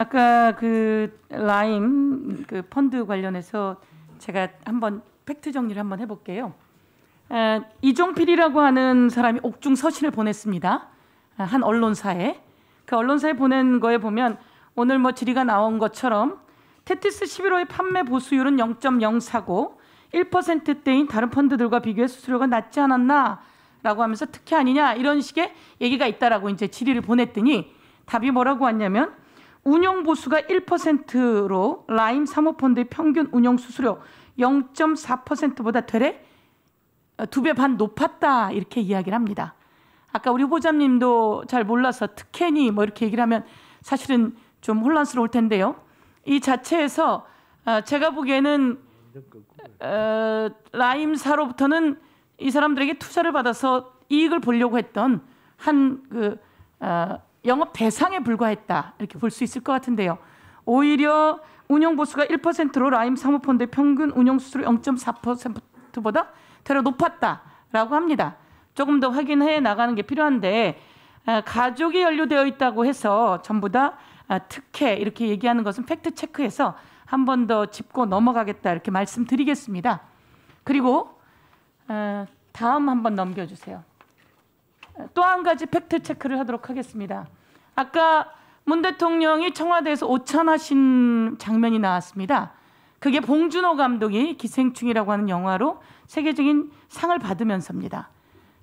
아까 그 라임 그 펀드 관련해서 제가 한번 팩트 정리를 한번 해볼게요. 이종필이라고 하는 사람이 옥중 서신을 보냈습니다. 한 언론사에. 그 언론사에 보낸 거에 보면 오늘 뭐 질의가 나온 것처럼 테티스 11호의 판매 보수율은 0.04고 1%대인 다른 펀드들과 비교해 수수료가 낮지 않았나 라고 하면서 특혜 아니냐 이런 식의 얘기가 있다라고 이제 질의를 보냈더니 답이 뭐라고 왔냐면 운용 보수가 1%로 라임 사모펀드의 평균 운용 수수료 0.4%보다 되레 2배 반 높았다 이렇게 이야기를 합니다. 아까 우리 후보자님도 잘 몰라서 특혜니 뭐 이렇게 얘기를 하면 사실은 좀 혼란스러울 텐데요. 이 자체에서 제가 보기에는 라임사로부터는 이 사람들에게 투자를 받아서 이익을 보려고 했던 한 영업 대상에 불과했다 이렇게 볼 수 있을 것 같은데요. 오히려 운용 보수가 1%로 라임 사모펀드의 평균 운용 수수료 0.4%보다 되려 높았다라고 합니다. 조금 더 확인해 나가는 게 필요한데 가족이 연루되어 있다고 해서 전부 다 특혜 이렇게 얘기하는 것은 팩트 체크해서 한 번 더 짚고 넘어가겠다 이렇게 말씀드리겠습니다. 그리고 다음 한번 넘겨주세요. 또 한 가지 팩트 체크를 하도록 하겠습니다. 아까 문 대통령이 청와대에서 오찬하신 장면이 나왔습니다. 그게 봉준호 감독이 기생충이라고 하는 영화로 세계적인 상을 받으면서입니다.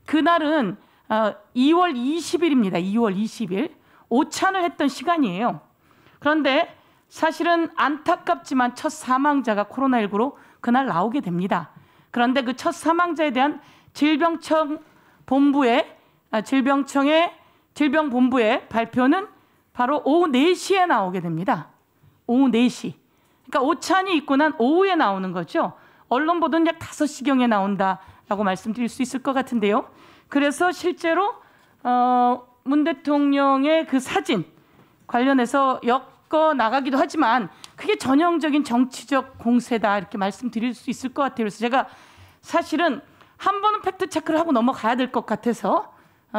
그날은 2월 20일입니다. 2월 20일. 오찬을 했던 시간이에요. 그런데 사실은 안타깝지만 첫 사망자가 코로나19로 그날 나오게 됩니다. 그런데 그 첫 사망자에 대한 질병본부의 발표는 바로 오후 4시에 나오게 됩니다. 오후 4시. 그러니까 오찬이 있고 난 오후에 나오는 거죠. 언론 보도는 약 5시경에 나온다라고 말씀드릴 수 있을 것 같은데요. 그래서 실제로 문 대통령의 그 사진 관련해서 엮어 나가기도 하지만 그게 전형적인 정치적 공세다 이렇게 말씀드릴 수 있을 것 같아요. 그래서 제가 사실은 한 번은 팩트 체크를 하고 넘어가야 될 것 같아서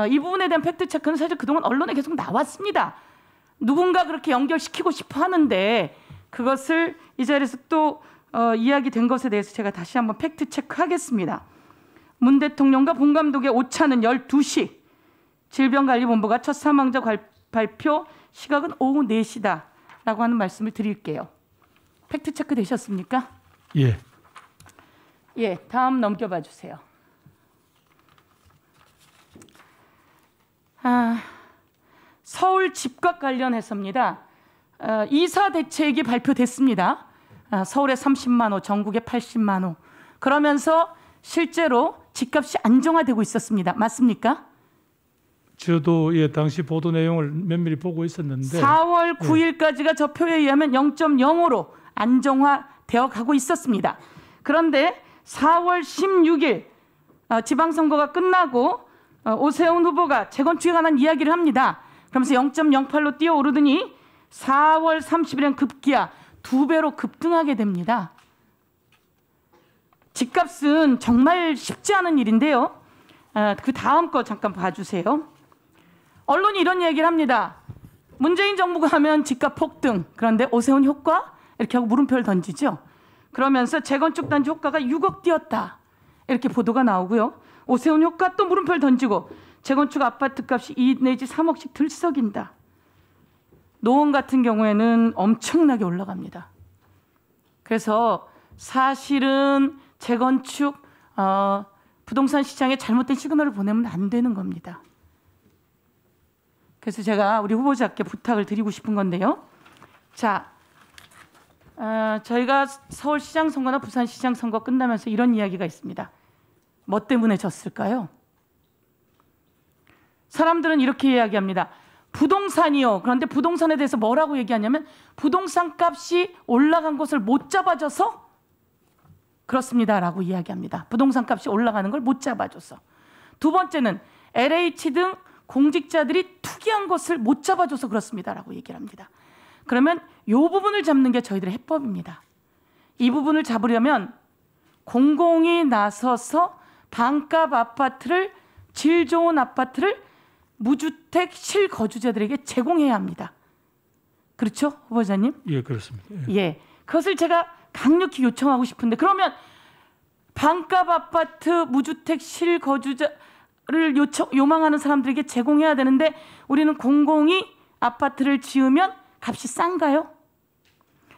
이 부분에 대한 팩트 체크는 사실 그동안 언론에 계속 나왔습니다. 누군가 그렇게 연결시키고 싶어 하는데 그것을 이 자리에서 또 이야기된 것에 대해서 제가 다시 한번 팩트 체크하겠습니다. 문 대통령과 본 감독의 오찬은 12시, 질병관리본부가 첫 사망자 발표 시각은 오후 4시다라고 하는 말씀을 드릴게요. 팩트 체크 되셨습니까? 예. 예, 다음 넘겨봐 주세요. 서울 집값 관련해서입니다. 이사 대책이 발표됐습니다. 서울에 30만 호, 전국에 80만 호. 그러면서 실제로 집값이 안정화되고 있었습니다. 맞습니까? 저도 당시 보도 내용을 면밀히 보고 있었는데 4월 9일까지가 저 표에 의하면 0.05로 안정화되어 가고 있었습니다. 그런데 4월 16일 지방선거가 끝나고 오세훈 후보가 재건축에 관한 이야기를 합니다. 그러면서 0.08로 뛰어오르더니 4월 30일엔 급기야 2배로 급등하게 됩니다. 집값은 정말 쉽지 않은 일인데요. 그 다음 거 잠깐 봐주세요. 언론이 이런 얘기를 합니다. 문재인 정부가 하면 집값 폭등. 그런데 오세훈 효과? 이렇게 하고 물음표를 던지죠. 그러면서 재건축 단지 효과가 6억 뛰었다. 이렇게 보도가 나오고요. 오세훈 효과 또 물음표를 던지고 재건축 아파트 값이 2 내지 3억씩 들썩인다. 노원 같은 경우에는 엄청나게 올라갑니다. 그래서 사실은 재건축 부동산 시장에 잘못된 시그널을 보내면 안 되는 겁니다. 그래서 제가 우리 후보자께 부탁을 드리고 싶은 건데요. 자, 저희가 서울시장 선거나 부산시장 선거 끝나면서 이런 이야기가 있습니다. 뭐 때문에 졌을까요? 사람들은 이렇게 이야기합니다. 부동산이요. 그런데 부동산에 대해서 뭐라고 얘기하냐면 부동산 값이 올라간 것을 못 잡아줘서 그렇습니다라고 이야기합니다. 부동산 값이 올라가는 걸 못 잡아줘서. 두 번째는 LH 등 공직자들이 투기한 것을 못 잡아줘서 그렇습니다라고 얘기를 합니다. 그러면 이 부분을 잡는 게 저희들의 해법입니다. 이 부분을 잡으려면 공공이 나서서 반값 아파트를, 질 좋은 아파트를 무주택 실거주자들에게 제공해야 합니다. 그렇죠, 후보자님? 예, 그렇습니다. 예. 예, 그것을 제가 강력히 요청하고 싶은데 그러면 반값 아파트 무주택 실거주자를 요망하는 사람들에게 제공해야 되는데 우리는 공공이 아파트를 지으면 값이 싼가요?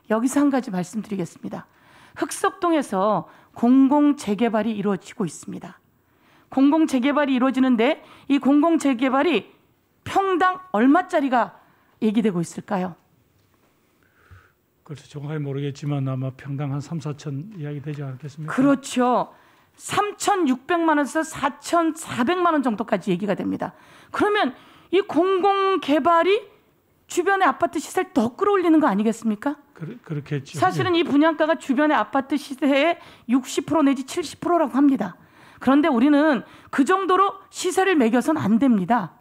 여기서 한 가지 말씀드리겠습니다. 흑석동에서 공공재개발이 이루어지고 있습니다. 공공재개발이 이루어지는데 이 공공재개발이 평당 얼마짜리가 얘기되고 있을까요? 그렇죠. 정확히 모르겠지만 아마 평당 한 3, 4천 이야기 되지 않겠습니까? 그렇죠. 3,600만 원에서 4,400만 원 정도까지 얘기가 됩니다. 그러면 이 공공개발이 주변의 아파트 시세를 더 끌어올리는 거 아니겠습니까? 그렇겠죠. 사실은 이 분양가가 주변의 아파트 시세의 60% 내지 70%라고 합니다. 그런데 우리는 그 정도로 시세를 매겨서는 안 됩니다.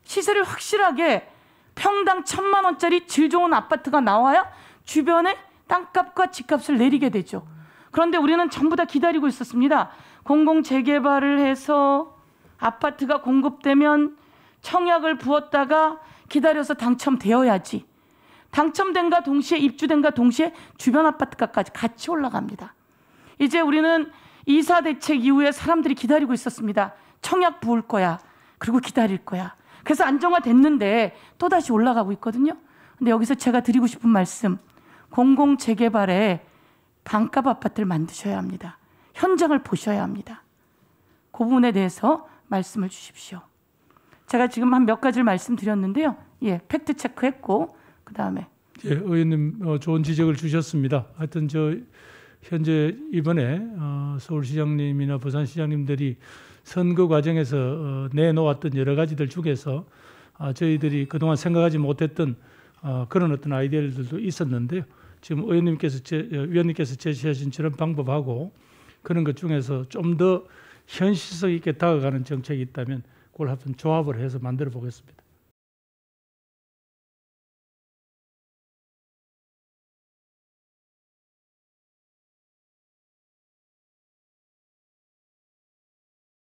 시세를 확실하게 평당 1,000만 원짜리 질 좋은 아파트가 나와야 주변에 땅값과 집값을 내리게 되죠. 그런데 우리는 전부 다 기다리고 있었습니다. 공공재개발을 해서 아파트가 공급되면 청약을 부었다가 기다려서 당첨되어야지. 당첨된과 동시에 입주된과 동시에 주변 아파트가까지 같이 올라갑니다. 이제 우리는 2사 대책 이후에 사람들이 기다리고 있었습니다. 청약 부을 거야. 그리고 기다릴 거야. 그래서 안정화됐는데 또다시 올라가고 있거든요. 근데 여기서 제가 드리고 싶은 말씀, 공공재개발에 반값 아파트를 만드셔야 합니다. 현장을 보셔야 합니다. 그 부분에 대해서 말씀을 주십시오. 제가 지금 한 몇 가지를 말씀드렸는데요. 예, 팩트 체크했고 그다음에 예, 의원님 좋은 지적을 주셨습니다. 하여튼 현재 이번에 서울시장님이나 부산시장님들이 선거 과정에서 내놓았던 여러 가지들 중에서 저희들이 그동안 생각하지 못했던 그런 어떤 아이디어들도 있었는데요. 지금 위원님께서 제시하신 저런 방법하고 그런 것 중에서 좀 더 현실성 있게 다가가는 정책이 있다면 그걸 한번 조합을 해서 만들어 보겠습니다.